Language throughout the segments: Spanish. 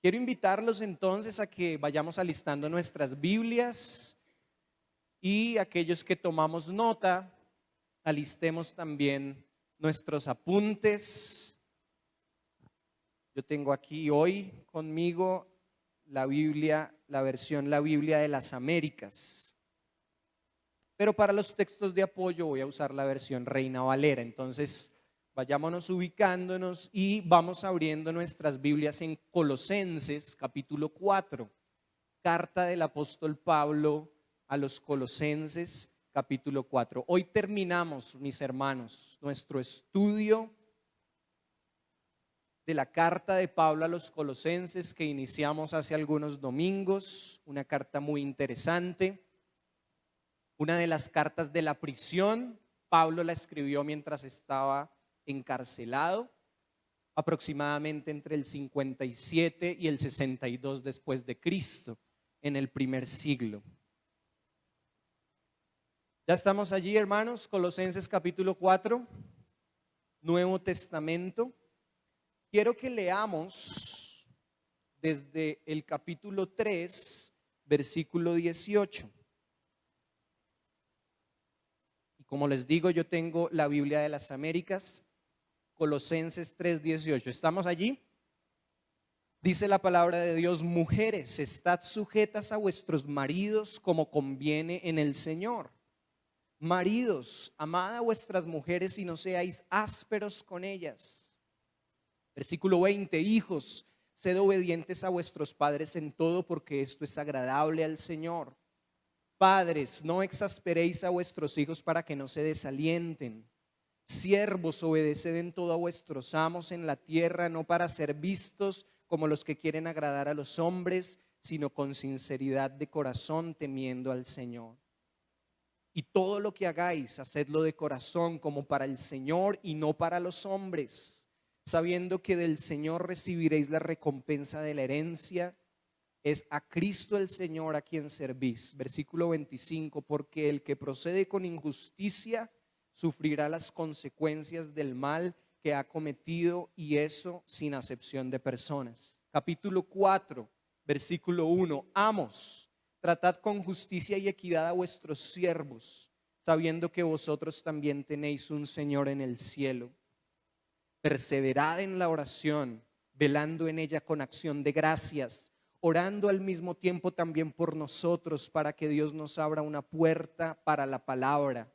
Quiero invitarlos entonces a que vayamos alistando nuestras Biblias y aquellos que tomamos nota, alistemos también nuestros apuntes. Yo tengo aquí hoy conmigo la Biblia, la Biblia de las Américas. Pero para los textos de apoyo voy a usar la versión Reina Valera. Entonces, vayámonos ubicándonos y vamos abriendo nuestras Biblias en Colosenses, capítulo 4. Carta del apóstol Pablo a los Colosenses, capítulo 4. Hoy terminamos, mis hermanos, nuestro estudio de la carta de Pablo a los Colosenses que iniciamos hace algunos domingos. Una carta muy interesante. Una de las cartas de la prisión. Pablo la escribió mientras estaba encarcelado, aproximadamente entre el 57 y el 62 después de Cristo, en el primer siglo. Ya estamos allí, hermanos. Colosenses capítulo 4, Nuevo Testamento. Quiero que leamos desde el capítulo 3, versículo 18. Y como les digo, yo tengo la Biblia de las Américas, Colosenses 3, 18. ¿Estamos allí? Dice la palabra de Dios: mujeres, estad sujetas a vuestros maridos como conviene en el Señor. Maridos, amad a vuestras mujeres y no seáis ásperos con ellas. Versículo 20, hijos, sed obedientes a vuestros padres en todo, porque esto es agradable al Señor. Padres, no exasperéis a vuestros hijos para que no se desalienten. Siervos, obedeced en todo a vuestros amos en la tierra, no para ser vistos como los que quieren agradar a los hombres, sino con sinceridad de corazón, temiendo al Señor. Y todo lo que hagáis, hacedlo de corazón como para el Señor y no para los hombres, sabiendo que del Señor recibiréis la recompensa de la herencia. Es a Cristo el Señor a quien servís. Versículo 25, porque el que procede con injusticia sufrirá las consecuencias del mal que ha cometido, y eso sin acepción de personas. Capítulo 4, versículo 1, amos, tratad con justicia y equidad a vuestros siervos, sabiendo que vosotros también tenéis un Señor en el cielo. Perseverad en la oración, velando en ella con acción de gracias, orando al mismo tiempo también por nosotros, para que Dios nos abra una puerta para la palabra,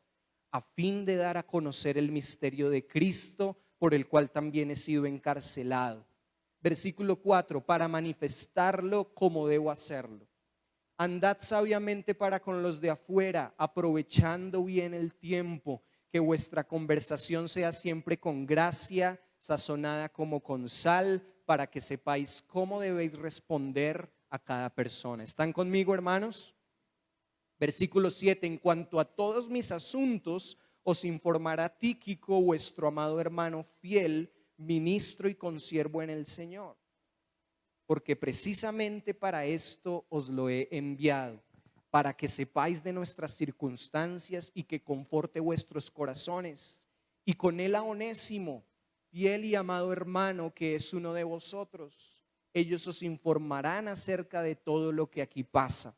a fin de dar a conocer el misterio de Cristo, por el cual también he sido encarcelado. Versículo 4, para manifestarlo como debo hacerlo. Andad sabiamente para con los de afuera, aprovechando bien el tiempo, que vuestra conversación sea siempre con gracia, sazonada como con sal, para que sepáis cómo debéis responder a cada persona. ¿Están conmigo, hermanos? Versículo 7, en cuanto a todos mis asuntos, os informará Tíquico, vuestro amado hermano fiel, ministro y consiervo en el Señor. Porque precisamente para esto os lo he enviado, para que sepáis de nuestras circunstancias y que conforte vuestros corazones. Y con él a Onésimo, fiel y amado hermano, que es uno de vosotros. Ellos os informarán acerca de todo lo que aquí pasa.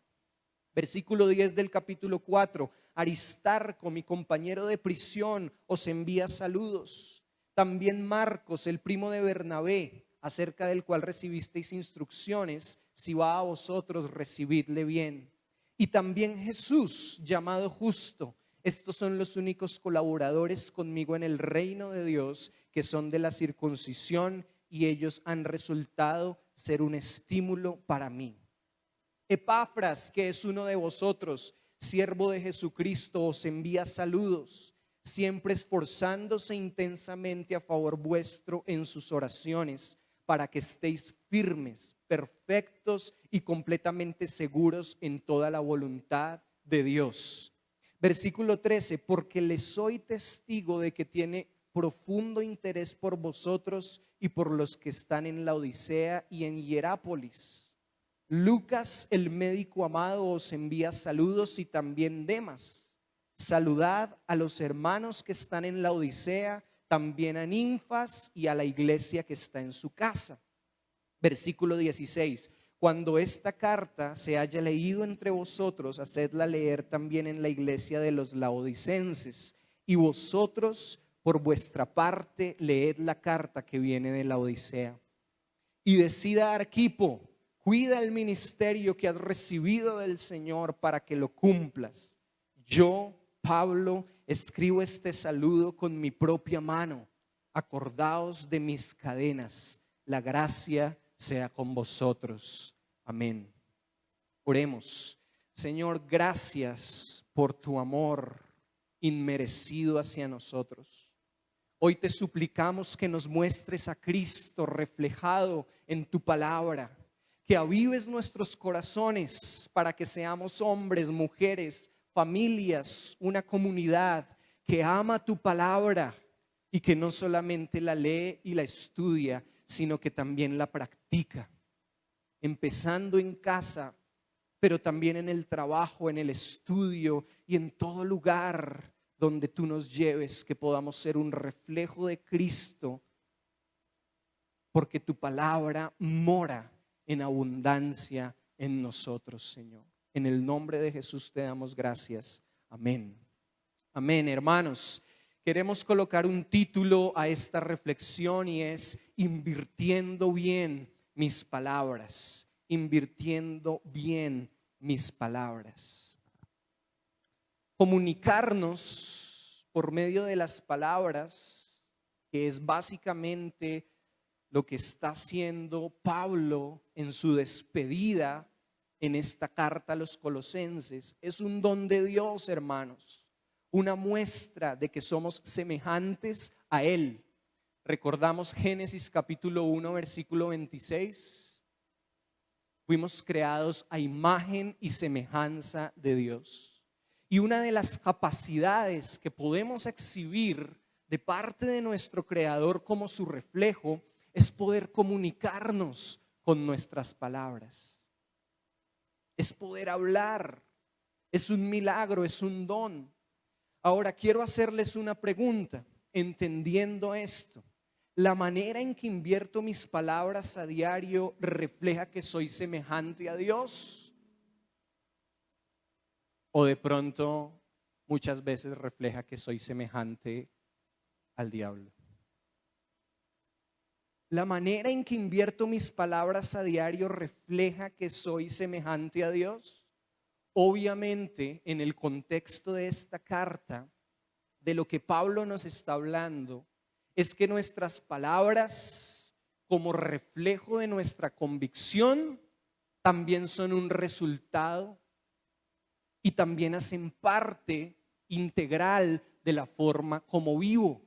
Versículo 10 del capítulo 4, Aristarco, mi compañero de prisión, os envía saludos. También Marcos, el primo de Bernabé, acerca del cual recibisteis instrucciones, si va a vosotros, recibidle bien. Y también Jesús, llamado Justo. Estos son los únicos colaboradores conmigo en el reino de Dios, que son de la circuncisión, y ellos han resultado ser un estímulo para mí. Epafras, que es uno de vosotros, siervo de Jesucristo, os envía saludos, siempre esforzándose intensamente a favor vuestro en sus oraciones, para que estéis firmes, perfectos y completamente seguros en toda la voluntad de Dios. Versículo 13, porque le soy testigo de que tiene profundo interés por vosotros y por los que están en la Odisea y en Hierápolis. Lucas, el médico amado, os envía saludos, y también Demas. Saludad a los hermanos que están en la Odisea, también a Ninfas y a la iglesia que está en su casa. Versículo 16. Cuando esta carta se haya leído entre vosotros, hacedla leer también en la iglesia de los laodicenses. Y vosotros, por vuestra parte, leed la carta que viene de la Odisea. Y decida Arquipo, cuida el ministerio que has recibido del Señor para que lo cumplas. Yo, Pablo, escribo este saludo con mi propia mano. Acordaos de mis cadenas. La gracia sea con vosotros. Amén. Oremos. Señor, gracias por tu amor inmerecido hacia nosotros. Hoy te suplicamos que nos muestres a Cristo reflejado en tu palabra, que avives nuestros corazones para que seamos hombres, mujeres, familias, una comunidad que ama tu palabra y que no solamente la lee y la estudia, sino que también la practica, empezando en casa, pero también en el trabajo, en el estudio y en todo lugar donde tú nos lleves, que podamos ser un reflejo de Cristo, porque tu palabra mora en abundancia en nosotros, Señor. En el nombre de Jesús te damos gracias. Amén. Amén, hermanos. Queremos colocar un título a esta reflexión y es invirtiendo bien mis palabras. Invirtiendo bien mis palabras. Comunicarnos por medio de las palabras, que es básicamente lo que está haciendo Pablo en su despedida en esta carta a los Colosenses, es un don de Dios, hermanos, una muestra de que somos semejantes a Él. Recordamos Génesis capítulo 1, versículo 26. Fuimos creados a imagen y semejanza de Dios. Y una de las capacidades que podemos exhibir de parte de nuestro Creador como su reflejo es poder comunicarnos con nuestras palabras. Es poder hablar. Es un milagro, es un don. Ahora quiero hacerles una pregunta, entendiendo esto. ¿La manera en que invierto mis palabras a diario refleja que soy semejante a Dios? ¿O de pronto muchas veces refleja que soy semejante al diablo? ¿La manera en que invierto mis palabras a diario refleja que soy semejante a Dios? Obviamente, en el contexto de esta carta, de lo que Pablo nos está hablando, es que nuestras palabras, como reflejo de nuestra convicción, también son un resultado y también hacen parte integral de la forma como vivo.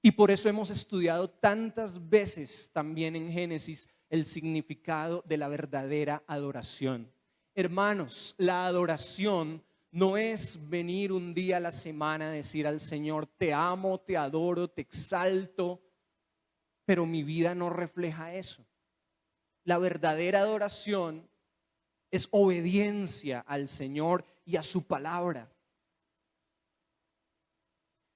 Y por eso hemos estudiado tantas veces también en Génesis el significado de la verdadera adoración. Hermanos, la adoración no es venir un día a la semana a decir al Señor, te amo, te adoro, te exalto, pero mi vida no refleja eso. La verdadera adoración es obediencia al Señor y a su palabra.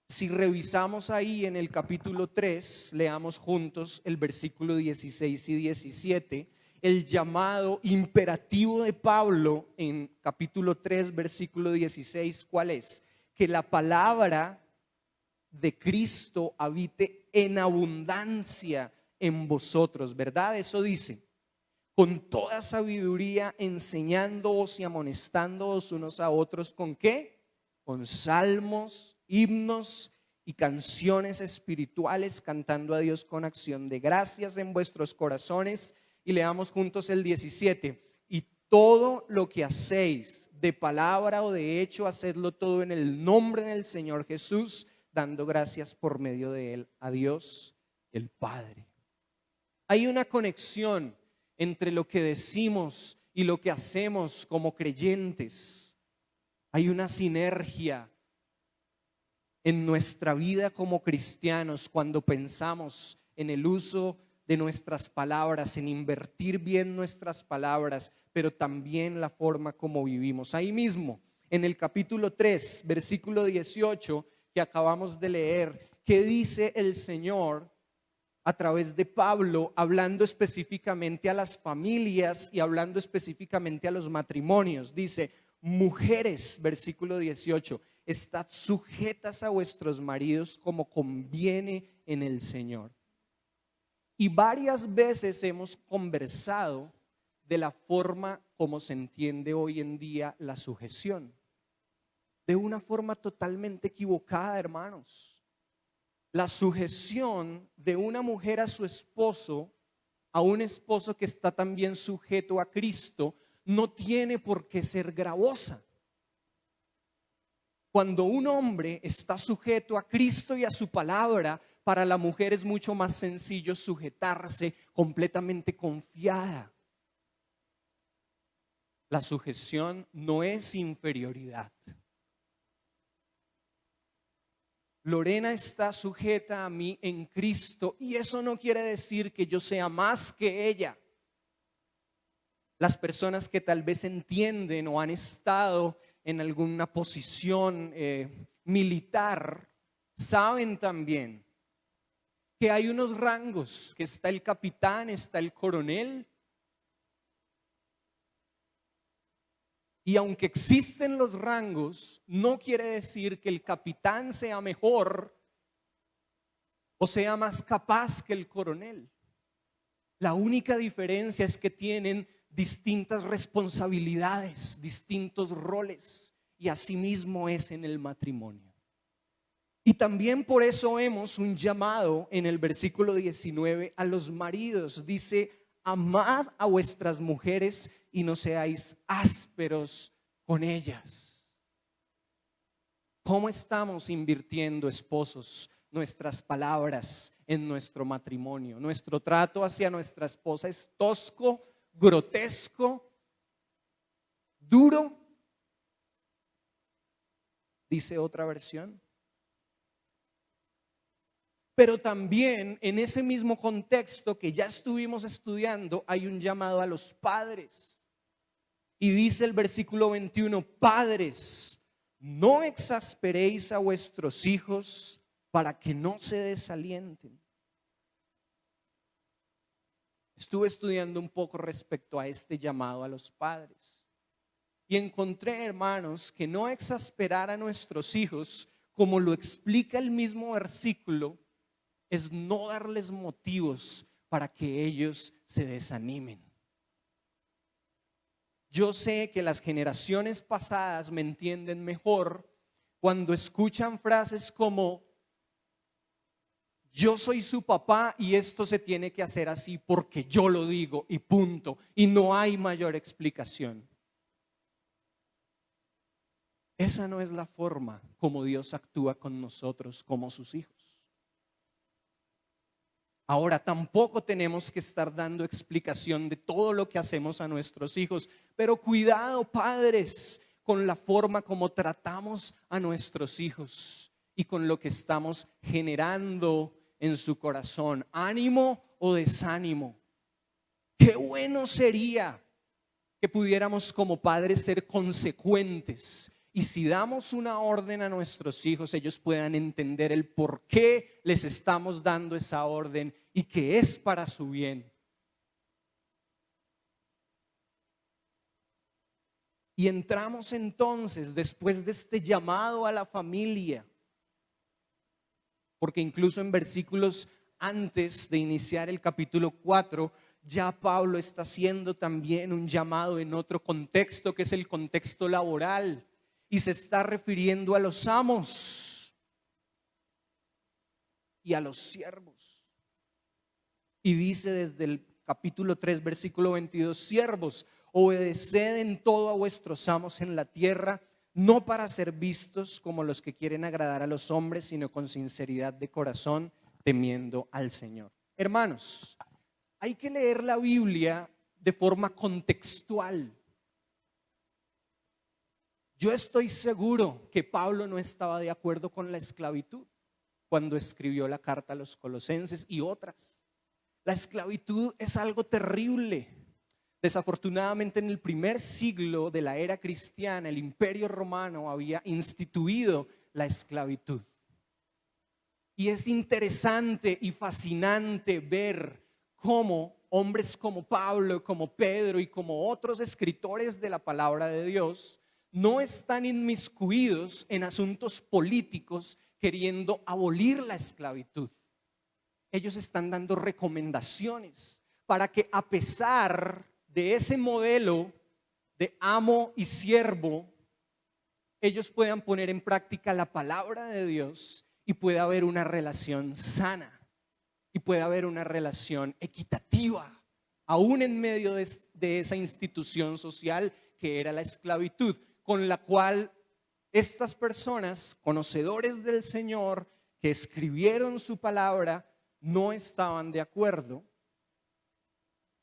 Si revisamos ahí en el capítulo 3, leamos juntos el versículo 16 y 17, el llamado imperativo de Pablo en capítulo 3, versículo 16, ¿cuál es? Que la palabra de Cristo habite en abundancia en vosotros, ¿verdad? Eso dice. Con toda sabiduría, enseñándoos y amonestándoos unos a otros, ¿con qué? Con salmos, himnos y canciones espirituales, cantando a Dios con acción de gracias en vuestros corazones. Y leamos juntos el 17. Y todo lo que hacéis, de palabra o de hecho, hacedlo todo en el nombre del Señor Jesús, dando gracias por medio de Él a Dios el Padre. Hay una conexión entre lo que decimos y lo que hacemos como creyentes. Hay una sinergia en nuestra vida como cristianos cuando pensamos en el uso de nuestras palabras, en invertir bien nuestras palabras, pero también la forma como vivimos. Ahí mismo, en el capítulo 3, versículo 18 que acabamos de leer, ¿qué dice el Señor a través de Pablo, hablando específicamente a las familias y hablando específicamente a los matrimonios. Dice: mujeres, versículo 18, estad sujetas a vuestros maridos como conviene en el Señor. Y varias veces hemos conversado de la forma como se entiende hoy en día la sujeción. De una forma totalmente equivocada, hermanos. La sujeción de una mujer a su esposo, a un esposo que está también sujeto a Cristo, no tiene por qué ser gravosa. Cuando un hombre está sujeto a Cristo y a su palabra, para la mujer es mucho más sencillo sujetarse completamente confiada. La sujeción no es inferioridad. Lorena está sujeta a mí en Cristo y eso no quiere decir que yo sea más que ella. Las personas que tal vez entienden o han estado en alguna posición militar saben también que hay unos rangos, que está el capitán, está el coronel. Y aunque existen los rangos, no quiere decir que el capitán sea mejor o sea más capaz que el coronel. La única diferencia es que tienen distintas responsabilidades, distintos roles, y así mismo es en el matrimonio. Y también por eso vemos un llamado en el versículo 19 a los maridos. Dice: amad a vuestras mujeres y no seáis ásperos con ellas. ¿Cómo estamos invirtiendo, esposos, nuestras palabras en nuestro matrimonio? Nuestro trato hacia nuestra esposa es tosco, grotesco, duro. Dice otra versión. Pero también en ese mismo contexto que ya estuvimos estudiando, hay un llamado a los padres. Y dice el versículo 21: padres, no exasperéis a vuestros hijos para que no se desalienten. Estuve estudiando un poco respecto a este llamado a los padres. Y encontré, hermanos, que no exasperar a nuestros hijos, como lo explica el mismo versículo, es no darles motivos para que ellos se desanimen. Yo sé que las generaciones pasadas me entienden mejor cuando escuchan frases como: yo soy su papá y esto se tiene que hacer así porque yo lo digo y punto, y no hay mayor explicación. Esa no es la forma como Dios actúa con nosotros como sus hijos. Ahora, tampoco tenemos que estar dando explicación de todo lo que hacemos a nuestros hijos, pero cuidado, padres, con la forma como tratamos a nuestros hijos y con lo que estamos generando en su corazón, ánimo o desánimo. Qué bueno sería que pudiéramos como padres ser consecuentes. Y si damos una orden a nuestros hijos, ellos puedan entender el por qué les estamos dando esa orden y que es para su bien. Y entramos entonces, después de este llamado a la familia, porque incluso en versículos antes de iniciar el capítulo 4, ya Pablo está haciendo también un llamado en otro contexto, que es el contexto laboral. Y se está refiriendo a los amos y a los siervos. Y dice desde el capítulo 3, versículo 22: siervos, obedeced en todo a vuestros amos en la tierra, no para ser vistos como los que quieren agradar a los hombres, sino con sinceridad de corazón, temiendo al Señor. Hermanos, hay que leer la Biblia de forma contextual. Yo estoy seguro que Pablo no estaba de acuerdo con la esclavitud cuando escribió la carta a los Colosenses y otras. La esclavitud es algo terrible. Desafortunadamente, en el primer siglo de la era cristiana, el Imperio Romano había instituido la esclavitud. Y es interesante y fascinante ver cómo hombres como Pablo, como Pedro y como otros escritores de la palabra de Dios no están inmiscuidos en asuntos políticos queriendo abolir la esclavitud. Ellos están dando recomendaciones para que, a pesar de ese modelo de amo y siervo, ellos puedan poner en práctica la palabra de Dios y pueda haber una relación sana y pueda haber una relación equitativa, aún en medio de esa institución social que era la esclavitud, con la cual estas personas, conocedores del Señor, que escribieron su palabra, no estaban de acuerdo.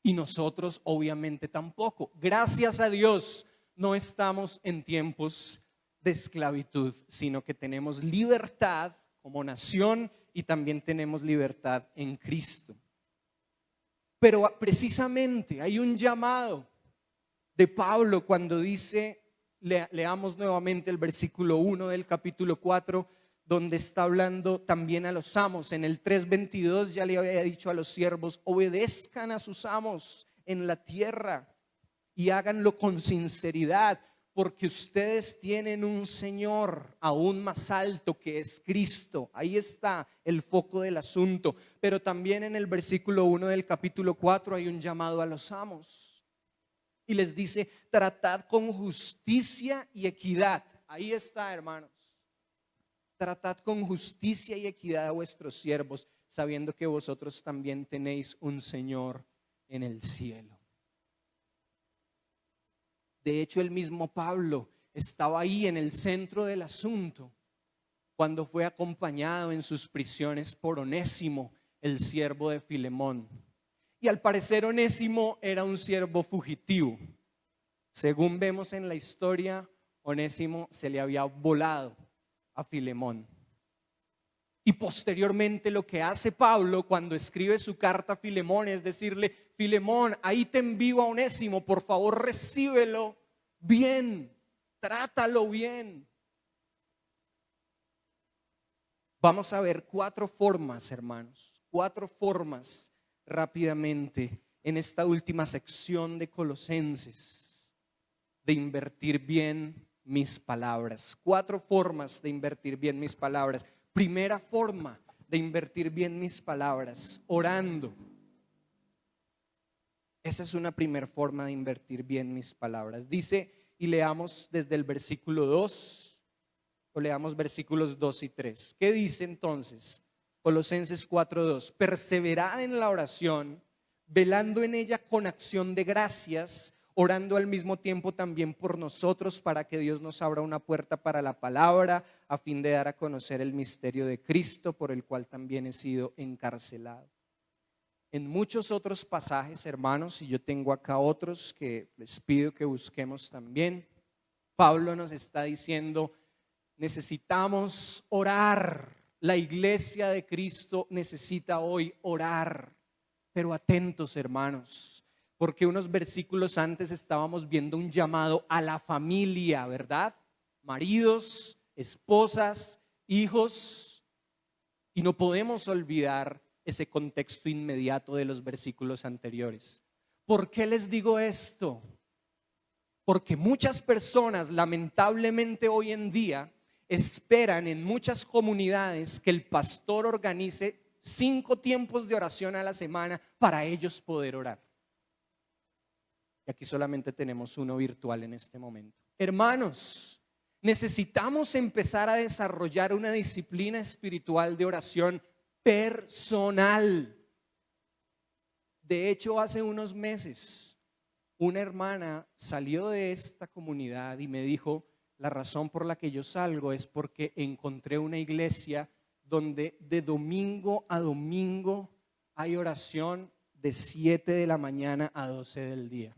Y nosotros obviamente tampoco. Gracias a Dios no estamos en tiempos de esclavitud, sino que tenemos libertad como nación y también tenemos libertad en Cristo. Pero precisamente hay un llamado de Pablo cuando dice, leamos nuevamente el versículo 1 del capítulo 4, donde está hablando también a los amos. En el 3:22 ya le había dicho a los siervos: obedezcan a sus amos en la tierra y háganlo con sinceridad, porque ustedes tienen un Señor aún más alto, que es Cristo. Ahí está el foco del asunto. Pero también en el versículo 1 del capítulo 4 hay un llamado a los amos y les dice: tratad con justicia y equidad. Ahí está, hermanos. Tratad con justicia y equidad a vuestros siervos, sabiendo que vosotros también tenéis un Señor en el cielo. De hecho, el mismo Pablo estaba ahí en el centro del asunto cuando fue acompañado en sus prisiones por Onésimo, el siervo de Filemón. Y al parecer Onésimo era un siervo fugitivo. Según vemos en la historia, Onésimo se le había volado a Filemón. Y posteriormente lo que hace Pablo cuando escribe su carta a Filemón es decirle: Filemón, ahí te envío a Onésimo, por favor recíbelo bien, trátalo bien. Vamos a ver 4 formas, hermanos, 4 formas rápidamente en esta última sección de Colosenses de invertir bien mis palabras. 4 formas de invertir bien mis palabras. Primera forma de invertir bien mis palabras: orando. Esa es una primera forma de invertir bien mis palabras. Dice, y leamos desde el versículo 2, o leamos versículos 2 y 3. ¿Qué dice entonces? Colosenses 4:2. Perseverad en la oración, velando en ella con acción de gracias, orando al mismo tiempo también por nosotros, para que Dios nos abra una puerta para la palabra, a fin de dar a conocer el misterio de Cristo, por el cual también he sido encarcelado. En muchos otros pasajes, hermanos, y yo tengo acá otros que les pido que busquemos también, Pablo nos está diciendo: necesitamos orar. La iglesia de Cristo necesita hoy orar. Pero atentos, hermanos, porque unos versículos antes estábamos viendo un llamado a la familia, ¿verdad? Maridos, esposas, hijos. Y no podemos olvidar ese contexto inmediato de los versículos anteriores. ¿Por qué les digo esto? Porque muchas personas, lamentablemente hoy en día, esperan en muchas comunidades que el pastor organice 5 tiempos de oración a la semana para ellos poder orar. Y aquí solamente tenemos uno virtual en este momento. Hermanos, necesitamos empezar a desarrollar una disciplina espiritual de oración personal. De hecho, hace unos meses una hermana salió de esta comunidad y me dijo: la razón por la que yo salgo es porque encontré una iglesia donde de domingo a domingo hay oración de 7 de la mañana a 12 del día.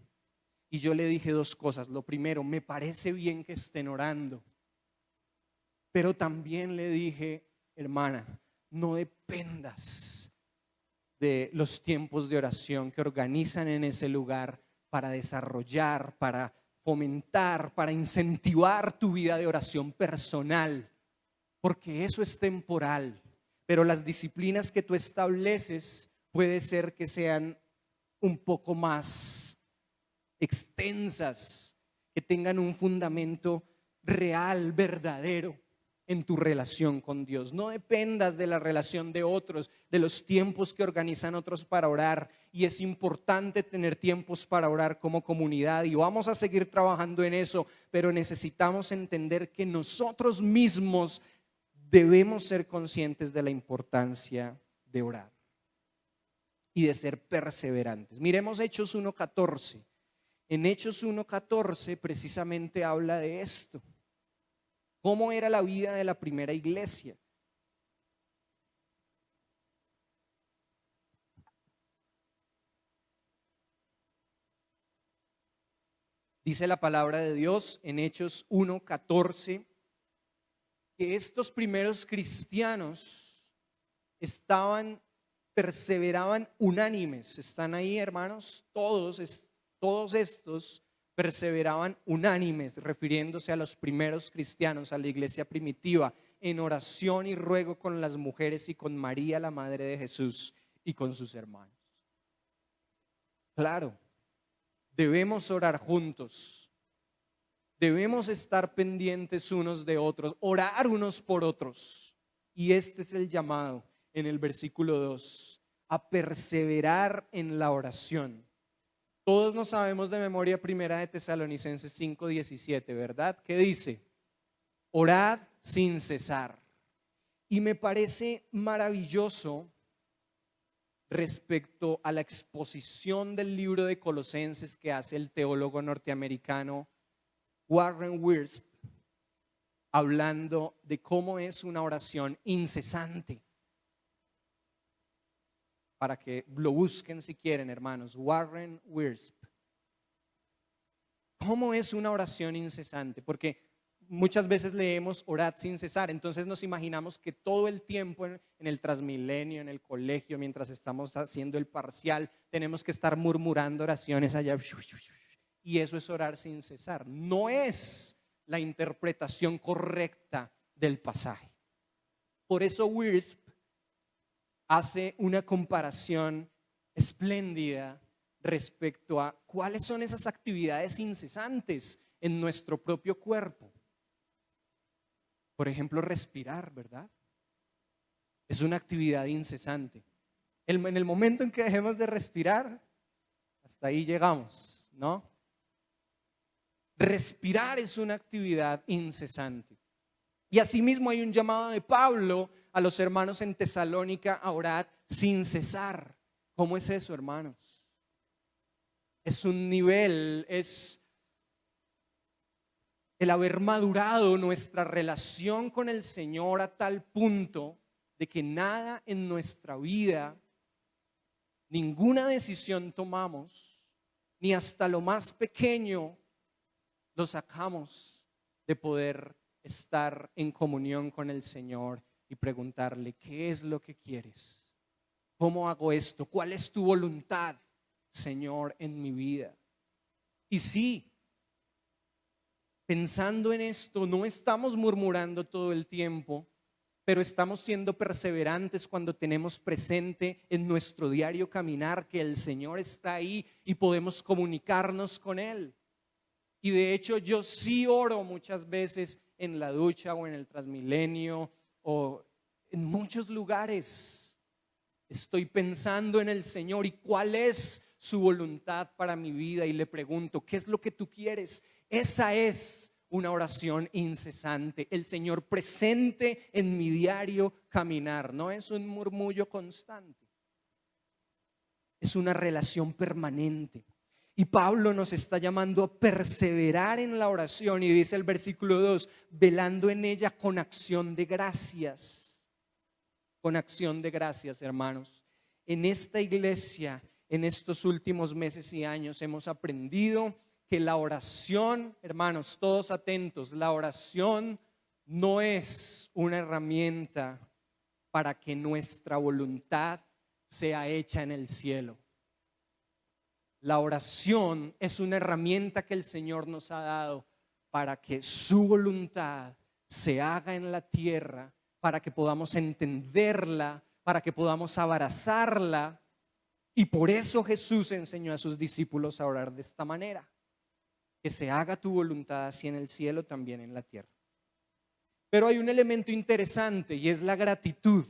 Y yo le dije 2 cosas. Lo primero, me parece bien que estén orando, pero también le dije: hermana, no dependas de los tiempos de oración que organizan en ese lugar para desarrollar, para fomentar, para incentivar tu vida de oración personal, porque eso es temporal. pero las disciplinas que tú estableces puede ser que sean un poco más extensas, que tengan un fundamento real, verdadero en tu relación con Dios. No dependas de la relación de otros, de los tiempos que organizan otros para orar. Y es importante tener tiempos para orar como comunidad y vamos a seguir trabajando en eso, pero necesitamos entender que nosotros mismos debemos ser conscientes de la importancia de orar y de ser perseverantes. Miremos Hechos 1:14. En Hechos 1:14 precisamente habla de esto. ¿Cómo era la vida de la primera iglesia? Dice la palabra de Dios en Hechos 1:14 que estos primeros cristianos perseveraban unánimes. ¿Están ahí, hermanos? Todos estos perseveraban unánimes, refiriéndose a los primeros cristianos, a la iglesia primitiva, en oración y ruego con las mujeres y con María, la madre de Jesús, y con sus hermanos. Claro, debemos orar juntos, debemos estar pendientes unos de otros, orar unos por otros. Y este es el llamado en el versículo 2, a perseverar en la oración. Todos nos sabemos de memoria primera de Tesalonicenses 5:17, ¿verdad? ¿Qué dice? Orad sin cesar. Y me parece maravilloso respecto a la exposición del libro de Colosenses que hace el teólogo norteamericano Warren Wiersbe, hablando de cómo es una oración incesante. Para que lo busquen si quieren, hermanos. Warren Wiersbe. ¿Cómo es una oración incesante? Porque muchas veces leemos orad sin cesar, entonces nos imaginamos que todo el tiempo en el Transmilenio, en el colegio, mientras estamos haciendo el parcial, tenemos que estar murmurando oraciones allá. Y eso es orar sin cesar. No es la interpretación correcta del pasaje. Por eso Wiersbe hace una comparación espléndida respecto a cuáles son esas actividades incesantes en nuestro propio cuerpo. Por ejemplo, respirar, ¿verdad? Es una actividad incesante. En el momento en que dejemos de respirar, hasta ahí llegamos, ¿no? Respirar es una actividad incesante. Y asimismo hay un llamado de Pablo a los hermanos en Tesalónica a orar sin cesar. ¿Cómo es eso, hermanos? Es un nivel, es el haber madurado nuestra relación con el Señor a tal punto de que nada en nuestra vida, ninguna decisión tomamos, ni hasta lo más pequeño lo sacamos de poder estar en comunión con el Señor y preguntarle, ¿qué es lo que quieres? ¿Cómo hago esto? ¿Cuál es tu voluntad, Señor, en mi vida? Y sí, pensando en esto, no estamos murmurando todo el tiempo, pero estamos siendo perseverantes cuando tenemos presente en nuestro diario caminar que el Señor está ahí y podemos comunicarnos con Él. Y de hecho yo sí oro muchas veces en la ducha o en el Transmilenio o en muchos lugares. Estoy pensando en el Señor y cuál es su voluntad para mi vida y le pregunto, ¿qué es lo que tú quieres? Esa es una oración incesante, el Señor presente en mi diario caminar. No es un murmullo constante, es una relación permanente. Y Pablo nos está llamando a perseverar en la oración y dice el versículo 2, velando en ella con acción de gracias. Con acción de gracias, hermanos. En esta iglesia, en estos últimos meses y años, hemos aprendido que la oración, hermanos, todos atentos, la oración no es una herramienta para que nuestra voluntad sea hecha en el cielo. La oración es una herramienta que el Señor nos ha dado para que su voluntad se haga en la tierra, para que podamos entenderla, para que podamos abrazarla. Y por eso Jesús enseñó a sus discípulos a orar de esta manera: que se haga tu voluntad así en el cielo, también en la tierra. Pero hay un elemento interesante y es la gratitud.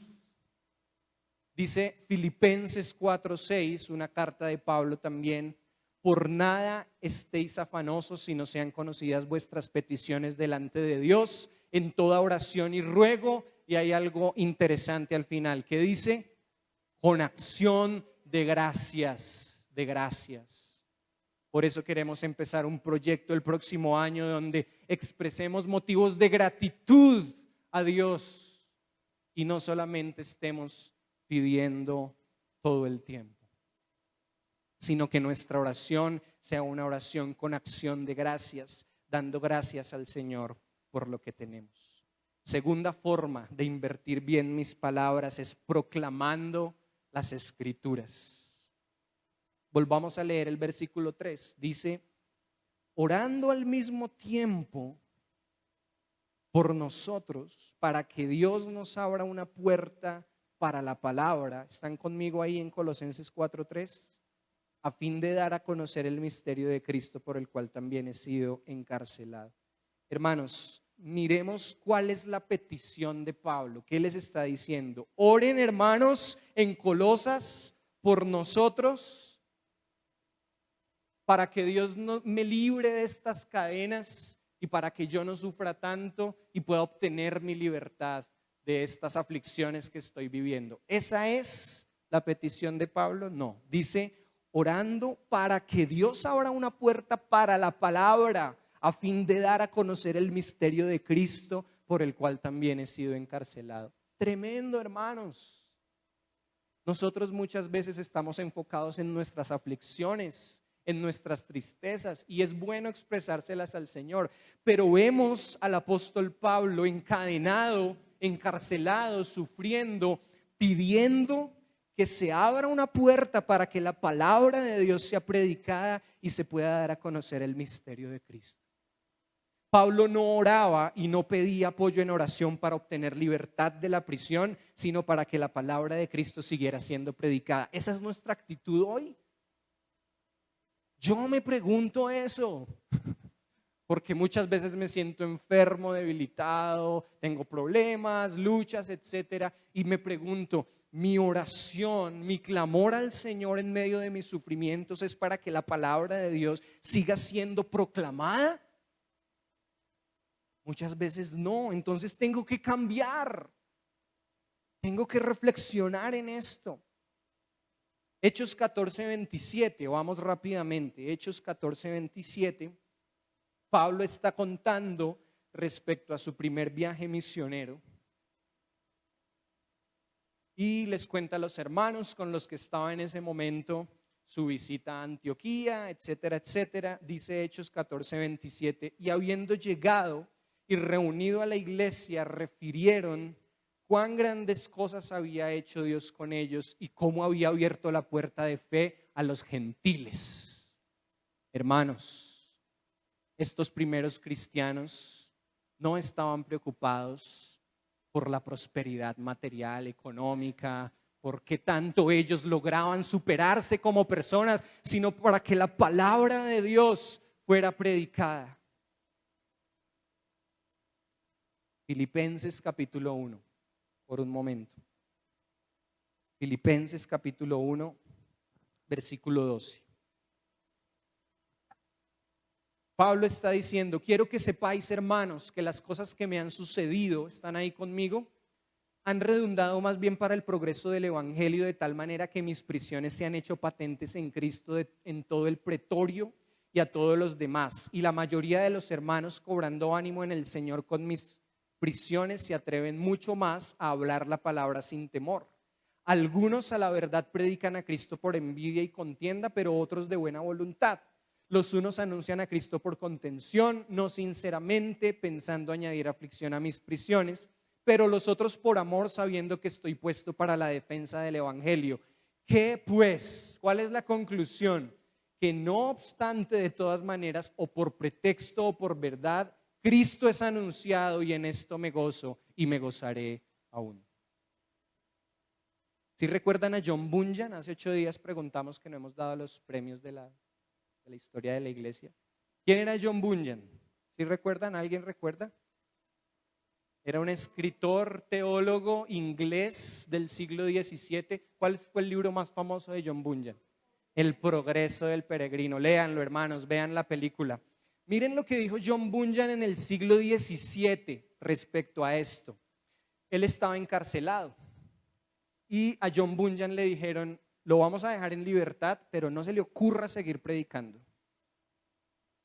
Dice Filipenses 4:6, una carta de Pablo también: por nada estéis afanosos, sino sean conocidas vuestras peticiones delante de Dios en toda oración y ruego. Y hay algo interesante al final que dice: con acción de gracias, de gracias. Por eso queremos empezar un proyecto el próximo año donde expresemos motivos de gratitud a Dios y no solamente estemos pidiendo todo el tiempo, sino que nuestra oración sea una oración con acción de gracias, dando gracias al Señor por lo que tenemos. Segunda forma de invertir bien mis palabras es proclamando las Escrituras. Volvamos a leer el versículo 3. Dice: orando al mismo tiempo por nosotros, para que Dios nos abra una puerta para la palabra. ¿Están conmigo ahí en Colosenses 4:3? A fin de dar a conocer el misterio de Cristo, por el cual también he sido encarcelado. Hermanos, miremos cuál es la petición de Pablo. ¿Qué les está diciendo? Oren, hermanos, en Colosas por nosotros, para que Dios me libre de estas cadenas y para que yo no sufra tanto y pueda obtener mi libertad de estas aflicciones que estoy viviendo. ¿Esa es la petición de Pablo? No. Dice: orando para que Dios abra una puerta para la palabra, a fin de dar a conocer el misterio de Cristo, por el cual también he sido encarcelado. Tremendo, hermanos. Nosotros muchas veces estamos enfocados en nuestras aflicciones, en nuestras tristezas, y es bueno expresárselas al Señor, pero vemos al apóstol Pablo encadenado, encarcelado, sufriendo, pidiendo que se abra una puerta para que la palabra de Dios sea predicada y se pueda dar a conocer el misterio de Cristo. Pablo no oraba y no pedía apoyo en oración para obtener libertad de la prisión, sino para que la palabra de Cristo siguiera siendo predicada. Esa es nuestra actitud hoy. Yo me pregunto eso, porque muchas veces me siento enfermo, debilitado, tengo problemas, luchas, etcétera, y me pregunto, mi oración, mi clamor al Señor en medio de mis sufrimientos es para que la palabra de Dios siga siendo proclamada. Muchas veces no, entonces tengo que cambiar, tengo que reflexionar en esto. Hechos 14:27, vamos rápidamente. Hechos 14:27, Pablo está contando respecto a su primer viaje misionero y les cuenta a los hermanos con los que estaba en ese momento su visita a Antioquía, etcétera, etcétera. Dice Hechos 14:27, y habiendo llegado y reunido a la iglesia, refirieron cuán grandes cosas había hecho Dios con ellos y cómo había abierto la puerta de fe a los gentiles. Hermanos, estos primeros cristianos no estaban preocupados por la prosperidad material, económica, por qué tanto ellos lograban superarse como personas, sino para que la palabra de Dios fuera predicada. Filipenses capítulo 1, por un momento. Filipenses capítulo 1, versículo 12. Pablo está diciendo: quiero que sepáis, hermanos, que las cosas que me han sucedido, están ahí conmigo, han redundado más bien para el progreso del evangelio, de tal manera que mis prisiones se han hecho patentes en Cristo en todo el pretorio y a todos los demás. Y la mayoría de los hermanos, cobrando ánimo en el Señor con mis prisiones, se atreven mucho más a hablar la palabra sin temor. Algunos a la verdad predican a Cristo por envidia y contienda, pero otros de buena voluntad. Los unos anuncian a Cristo por contención, no sinceramente, pensando añadir aflicción a mis prisiones, pero los otros por amor, sabiendo que estoy puesto para la defensa del evangelio. ¿Qué pues? ¿Cuál es la conclusión? Que no obstante, de todas maneras, o por pretexto o por verdad, Cristo es anunciado, y en esto me gozo y me gozaré aún. Si recuerdan a John Bunyan, hace 8 días preguntamos que no hemos dado los premios de la historia de la iglesia. ¿Quién era John Bunyan? ¿Sí recuerdan? ¿Alguien recuerda? Era un escritor, teólogo inglés del siglo XVII. ¿Cuál fue el libro más famoso de John Bunyan? El progreso del peregrino. Léanlo, hermanos, vean la película. Miren lo que dijo John Bunyan en el siglo XVII respecto a esto. Él estaba encarcelado y a John Bunyan le dijeron: lo vamos a dejar en libertad, pero no se le ocurra seguir predicando.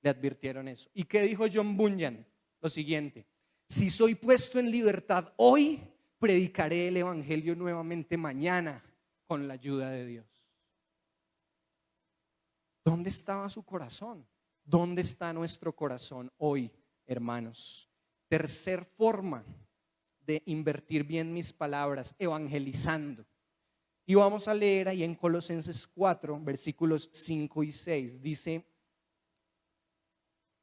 Le advirtieron eso. ¿Y qué dijo John Bunyan? Lo siguiente: si soy puesto en libertad hoy, predicaré el evangelio nuevamente mañana con la ayuda de Dios. ¿Dónde estaba su corazón? ¿Dónde está nuestro corazón hoy, hermanos? Tercer forma de invertir bien mis palabras: evangelizando. Y vamos a leer ahí en Colosenses 4, versículos 5 y 6. Dice: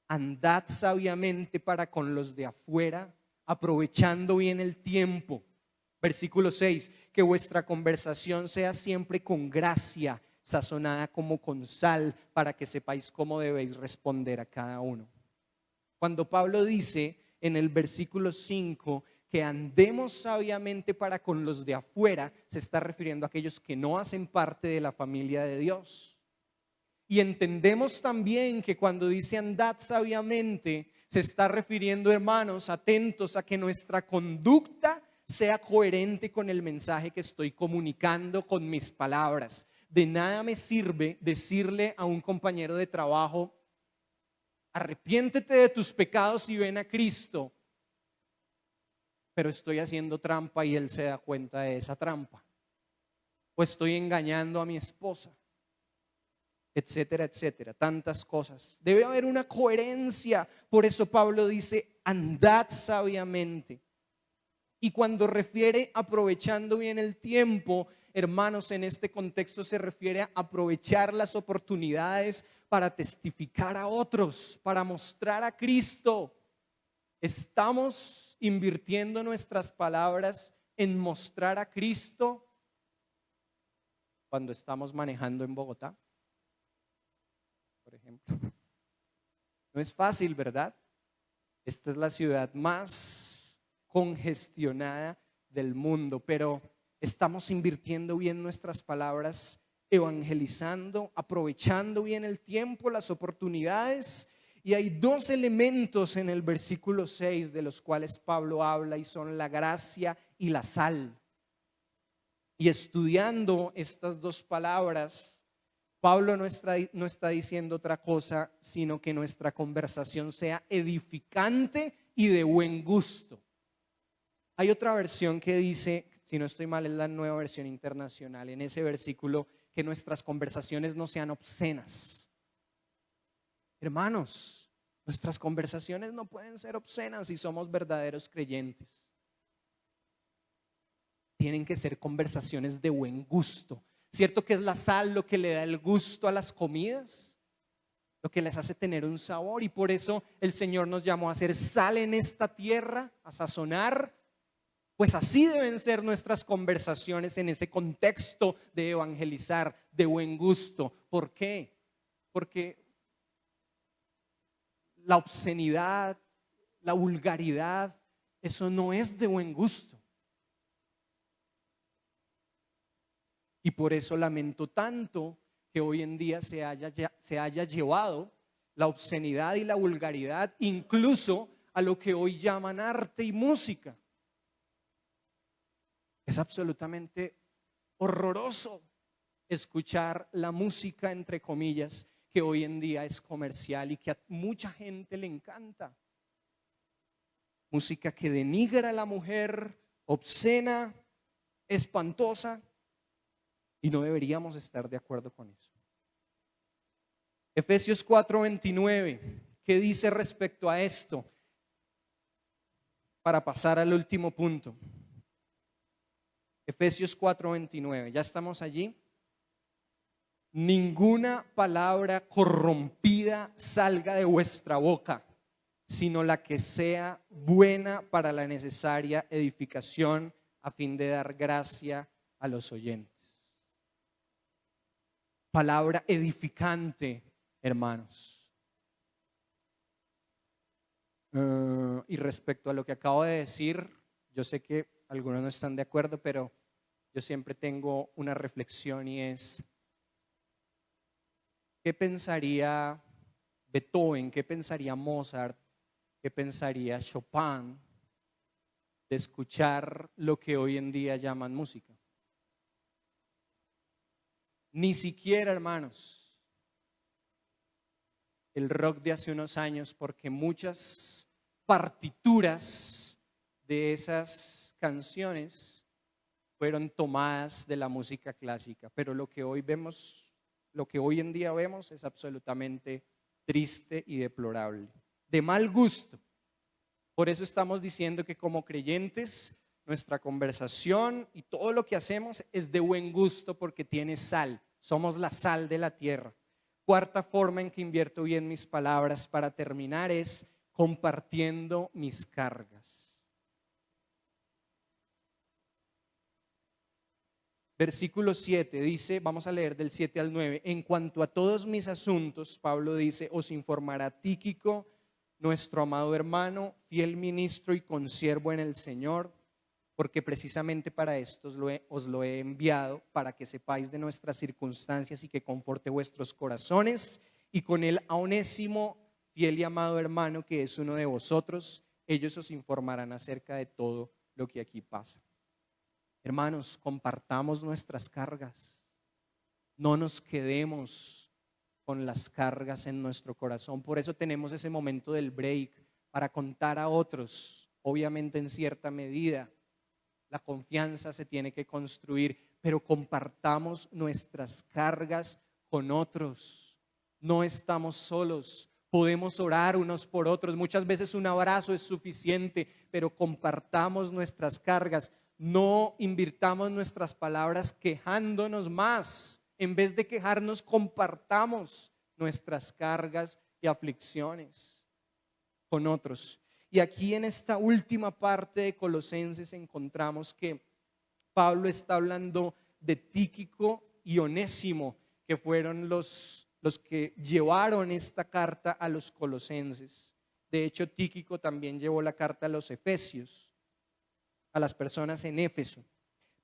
andad sabiamente para con los de afuera, aprovechando bien el tiempo. Versículo 6, que vuestra conversación sea siempre con gracia, sazonada como con sal, para que sepáis cómo debéis responder a cada uno. Cuando Pablo dice en el versículo 5 que andemos sabiamente para con los de afuera, se está refiriendo a aquellos que no hacen parte de la familia de Dios. Y entendemos también que cuando dice andad sabiamente, se está refiriendo, hermanos, atentos a que nuestra conducta sea coherente con el mensaje que estoy comunicando con mis palabras. De nada me sirve decirle a un compañero de trabajo: arrepiéntete de tus pecados y ven a Cristo, pero estoy haciendo trampa y él se da cuenta de esa trampa, o estoy engañando a mi esposa, etcétera, etcétera, tantas cosas. Debe haber una coherencia. Por eso Pablo dice: andad sabiamente. Y cuando refiere aprovechando bien el tiempo, hermanos, en este contexto se refiere a aprovechar las oportunidades para testificar a otros, para mostrar a Cristo. ¿Estamos invirtiendo nuestras palabras en mostrar a Cristo cuando estamos manejando en Bogotá, por ejemplo? No es fácil, ¿verdad? Esta es la ciudad más congestionada del mundo, pero estamos invirtiendo bien nuestras palabras, evangelizando, aprovechando bien el tiempo, las oportunidades. Y hay dos elementos en el versículo 6 de los cuales Pablo habla, y son la gracia y la sal. Y estudiando estas dos palabras, Pablo no está diciendo otra cosa, sino que nuestra conversación sea edificante y de buen gusto. Hay otra versión que dice, si no estoy mal, es la Nueva Versión Internacional, en ese versículo, que nuestras conversaciones no sean obscenas. Hermanos, nuestras conversaciones no pueden ser obscenas si somos verdaderos creyentes. Tienen que ser conversaciones de buen gusto. ¿Cierto que es la sal lo que le da el gusto a las comidas? Lo que les hace tener un sabor. Y por eso el Señor nos llamó a hacer sal en esta tierra, a sazonar. Pues así deben ser nuestras conversaciones en ese contexto de evangelizar, de buen gusto. ¿Por qué? Porque la obscenidad, la vulgaridad, eso no es de buen gusto. Y por eso lamento tanto que hoy en día se haya llevado la obscenidad y la vulgaridad incluso a lo que hoy llaman arte y música. Es absolutamente horroroso escuchar la música, entre comillas, que hoy en día es comercial y que a mucha gente le encanta. Música que denigra a la mujer, obscena, espantosa, y no deberíamos estar de acuerdo con eso. Efesios 4:29, ¿qué dice respecto a esto? Para pasar al último punto. Efesios 4:29, ¿ya estamos allí? Ninguna palabra corrompida salga de vuestra boca, sino la que sea buena para la necesaria edificación, a fin de dar gracia a los oyentes. Palabra edificante, hermanos. Y respecto a lo que acabo de decir, yo sé que algunos no están de acuerdo, pero yo siempre tengo una reflexión y es, ¿qué pensaría Beethoven? ¿Qué pensaría Mozart? ¿Qué pensaría Chopin de escuchar lo que hoy en día llaman música? Ni siquiera, hermanos, el rock de hace unos años, porque muchas partituras de esas canciones fueron tomadas de la música clásica, pero lo que hoy vemos, lo que hoy en día vemos es absolutamente triste y deplorable, de mal gusto. Por eso estamos diciendo que como creyentes nuestra conversación y todo lo que hacemos es de buen gusto porque tiene sal. Somos la sal de la tierra. Cuarta forma en que invierto bien mis palabras para terminar es compartiendo mis cargas. Versículo 7 dice, vamos a leer del 7 al 9, en cuanto a todos mis asuntos, Pablo dice, os informará Tíquico, nuestro amado hermano, fiel ministro y consiervo en el Señor, porque precisamente para esto os lo he enviado, para que sepáis de nuestras circunstancias y que conforte vuestros corazones, y con él a Onésimo, fiel y amado hermano, que es uno de vosotros, ellos os informarán acerca de todo lo que aquí pasa. Hermanos, compartamos nuestras cargas, no nos quedemos con las cargas en nuestro corazón. Por eso tenemos ese momento del break, para contar a otros, obviamente en cierta medida. La confianza se tiene que construir, pero compartamos nuestras cargas con otros. No estamos solos, podemos orar unos por otros. Muchas veces un abrazo es suficiente, pero compartamos nuestras cargas. No invirtamos nuestras palabras quejándonos más. En vez de quejarnos, compartamos nuestras cargas y aflicciones con otros. Y aquí en esta última parte de Colosenses encontramos que Pablo está hablando de Tíquico y Onésimo, que fueron los que llevaron esta carta a los colosenses. De hecho, Tíquico también llevó la carta a los efesios, a las personas en Éfeso.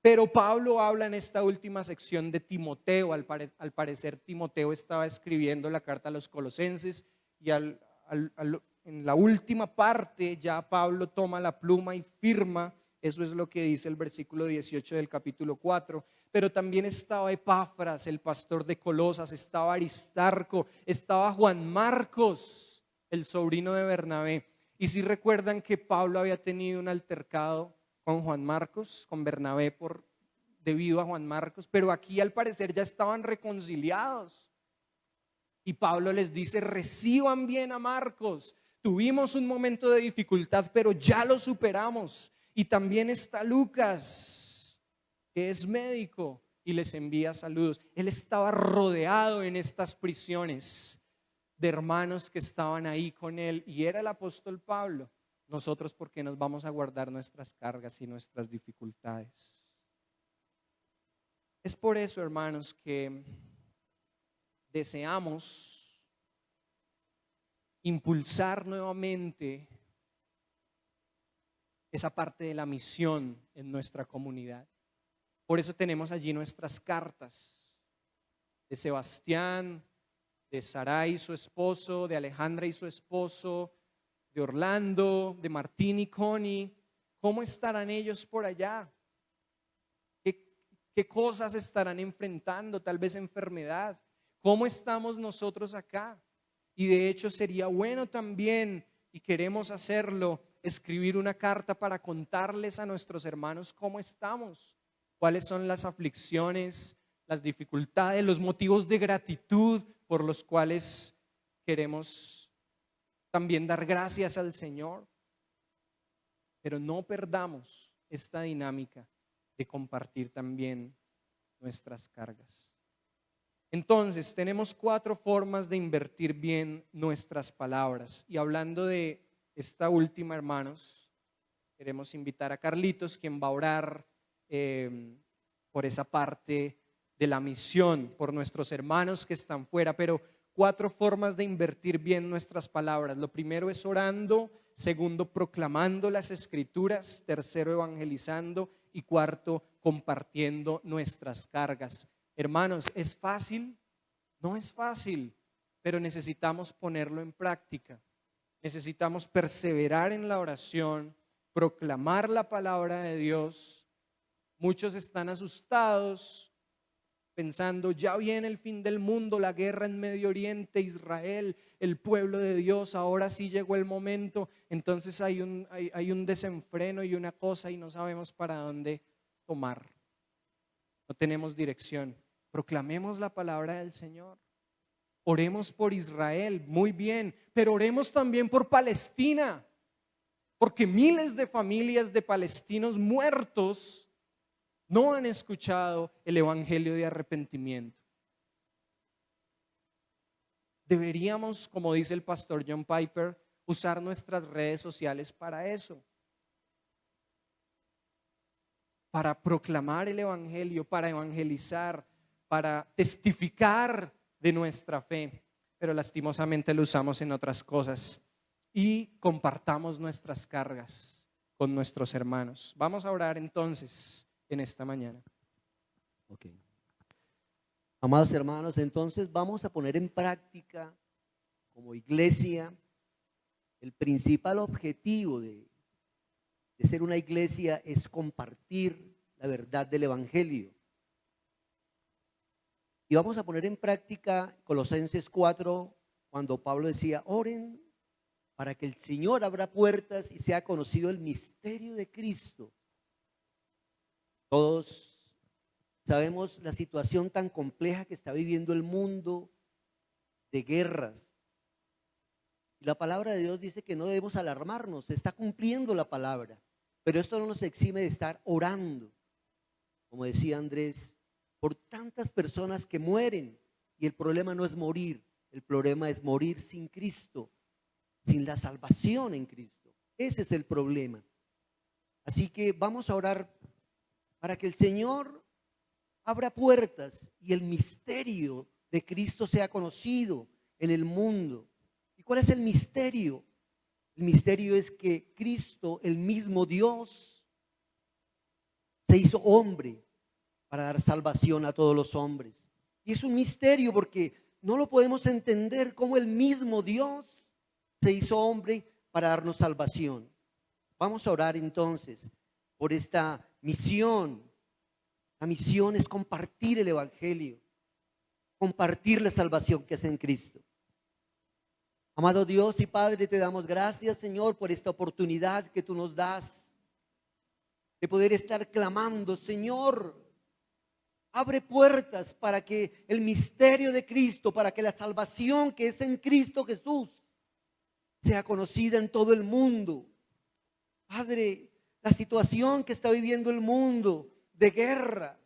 Pero Pablo habla en esta última sección de Timoteo. Al parecer Timoteo estaba escribiendo la carta a los colosenses y en la última parte ya Pablo toma la pluma y firma. Eso es lo que dice el versículo 18 del capítulo 4. Pero también estaba Epafras, el pastor de Colosas, estaba Aristarco, estaba Juan Marcos, el sobrino de Bernabé. Y si recuerdan que Pablo había tenido un altercado con Juan Marcos, con Bernabé debido a Juan Marcos, pero aquí al parecer ya estaban reconciliados. Y Pablo les dice, reciban bien a Marcos. Tuvimos un momento de dificultad, pero ya lo superamos. Y también está Lucas, que es médico y les envía saludos. Él estaba rodeado en estas prisiones de hermanos que estaban ahí con él y era el apóstol Pablo. Nosotros, ¿por qué nos vamos a guardar nuestras cargas y nuestras dificultades? Es por eso, hermanos, que deseamos impulsar nuevamente esa parte de la misión en nuestra comunidad. Por eso tenemos allí nuestras cartas de Sebastián, de Sarai y su esposo, de Alejandra y su esposo, de Orlando, de Martín y Connie. ¿Cómo estarán ellos por allá? ¿Qué cosas estarán enfrentando? Tal vez enfermedad. ¿Cómo estamos nosotros acá? Y de hecho sería bueno también, y queremos hacerlo, escribir una carta para contarles a nuestros hermanos cómo estamos, cuáles son las aflicciones, las dificultades, los motivos de gratitud por los cuales queremos también dar gracias al Señor. Pero no perdamos esta dinámica de compartir también nuestras cargas. Entonces, tenemos 4 formas de invertir bien nuestras palabras. Y hablando de esta última, hermanos, queremos invitar a Carlitos, quien va a orar por esa parte de la misión, por nuestros hermanos que están fuera. Pero 4 formas de invertir bien nuestras palabras. Lo primero es orando, segundo, proclamando las escrituras, tercero, evangelizando y cuarto, compartiendo nuestras cargas. Hermanos, ¿es fácil? No es fácil, pero necesitamos ponerlo en práctica. Necesitamos perseverar en la oración, proclamar la palabra de Dios. Muchos están asustados, pensando, ya viene el fin del mundo, la guerra en Medio Oriente, Israel, el pueblo de Dios, ahora sí llegó el momento. Entonces hay un desenfreno y una cosa y no sabemos para dónde tomar. No tenemos dirección. Proclamemos la palabra del Señor. Oremos por Israel, muy bien, pero oremos también por Palestina, porque miles de familias de palestinos muertos no han escuchado el evangelio de arrepentimiento. Deberíamos, como dice el pastor John Piper, usar nuestras redes sociales para eso, para proclamar el evangelio, para evangelizar, para testificar de nuestra fe, pero lastimosamente lo usamos en otras cosas. Y compartamos nuestras cargas con nuestros hermanos. Vamos a orar entonces en esta mañana. Ok. Amados hermanos, entonces vamos a poner en práctica como iglesia el principal objetivo de ser una iglesia es compartir la verdad del evangelio. Y vamos a poner en práctica Colosenses 4, cuando Pablo decía, oren para que el Señor abra puertas y sea conocido el misterio de Cristo. Todos sabemos la situación tan compleja que está viviendo el mundo de guerras. Y la palabra de Dios dice que no debemos alarmarnos, se está cumpliendo la palabra. Pero esto no nos exime de estar orando, como decía Andrés, por tantas personas que mueren. Y el problema no es morir, el problema es morir sin Cristo, sin la salvación en Cristo. Ese es el problema. Así que vamos a orar para que el Señor abra puertas y el misterio de Cristo sea conocido en el mundo. ¿Y cuál es el misterio? El misterio es que Cristo, el mismo Dios, se hizo hombre para dar salvación a todos los hombres. Y es un misterio porque no lo podemos entender como el mismo Dios se hizo hombre para darnos salvación. Vamos a orar entonces por esta misión. La misión es compartir el evangelio, compartir la salvación que es en Cristo. Amado Dios y Padre, te damos gracias, Señor, por esta oportunidad que tú nos das de poder estar clamando, Señor, abre puertas para que el misterio de Cristo, para que la salvación que es en Cristo Jesús sea conocida en todo el mundo. Padre, la situación que está viviendo el mundo de guerra,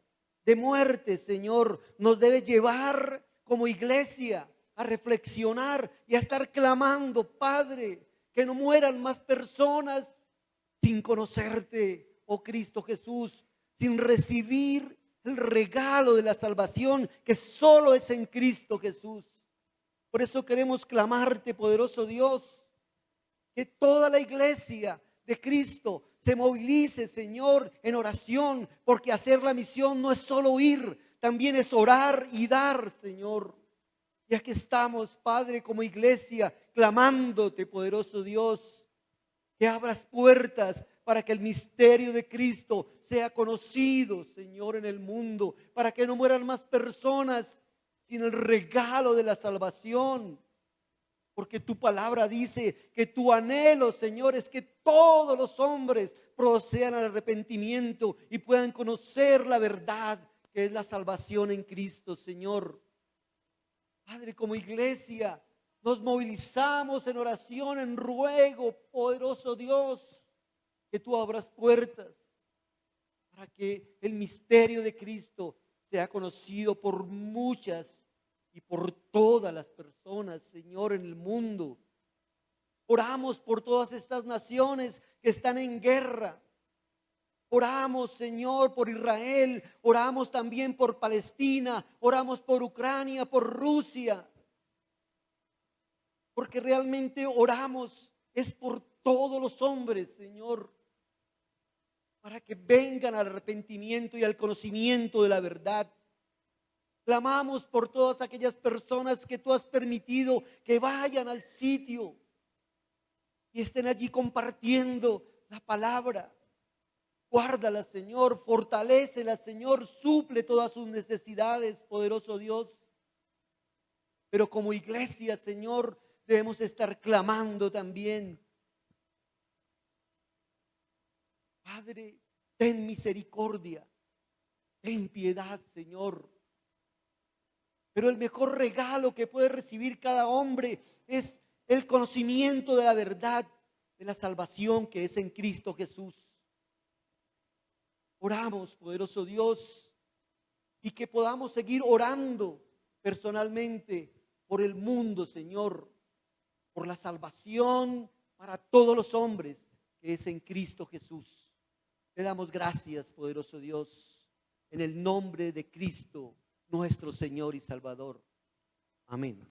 de muerte, Señor, nos debe llevar como iglesia a reflexionar y a estar clamando, Padre, que no mueran más personas sin conocerte, oh Cristo Jesús, sin recibir el regalo de la salvación que solo es en Cristo Jesús. Por eso queremos clamarte, poderoso Dios, que toda la iglesia de Cristo se movilice, Señor, en oración, porque hacer la misión no es solo ir, también es orar y dar, Señor. Y aquí estamos, Padre, como iglesia, clamándote, poderoso Dios, que abras puertas para que el misterio de Cristo sea conocido, Señor, en el mundo, para que no mueran más personas sin el regalo de la salvación. Porque tu palabra dice que tu anhelo, Señor, es que todos los hombres procedan al arrepentimiento y puedan conocer la verdad que es la salvación en Cristo, Señor. Padre, como iglesia nos movilizamos en oración, en ruego, poderoso Dios, que tú abras puertas para que el misterio de Cristo sea conocido por muchas y por todas las personas, Señor, en el mundo. Oramos por todas estas naciones que están en guerra. Oramos, Señor, por Israel, oramos también por Palestina, oramos por Ucrania, por Rusia. Porque realmente oramos es por todos los hombres, Señor, para que vengan al arrepentimiento y al conocimiento de la verdad. Clamamos por todas aquellas personas que tú has permitido que vayan al sitio y estén allí compartiendo la palabra. Guárdala, Señor, fortalécela, Señor, suple todas sus necesidades, poderoso Dios. Pero como iglesia, Señor, debemos estar clamando también. Padre, ten misericordia, ten piedad, Señor. Pero el mejor regalo que puede recibir cada hombre es el conocimiento de la verdad, de la salvación que es en Cristo Jesús. Oramos, poderoso Dios, y que podamos seguir orando personalmente por el mundo, Señor, por la salvación para todos los hombres que es en Cristo Jesús. Te damos gracias, poderoso Dios, en el nombre de Cristo, nuestro Señor y Salvador. Amén.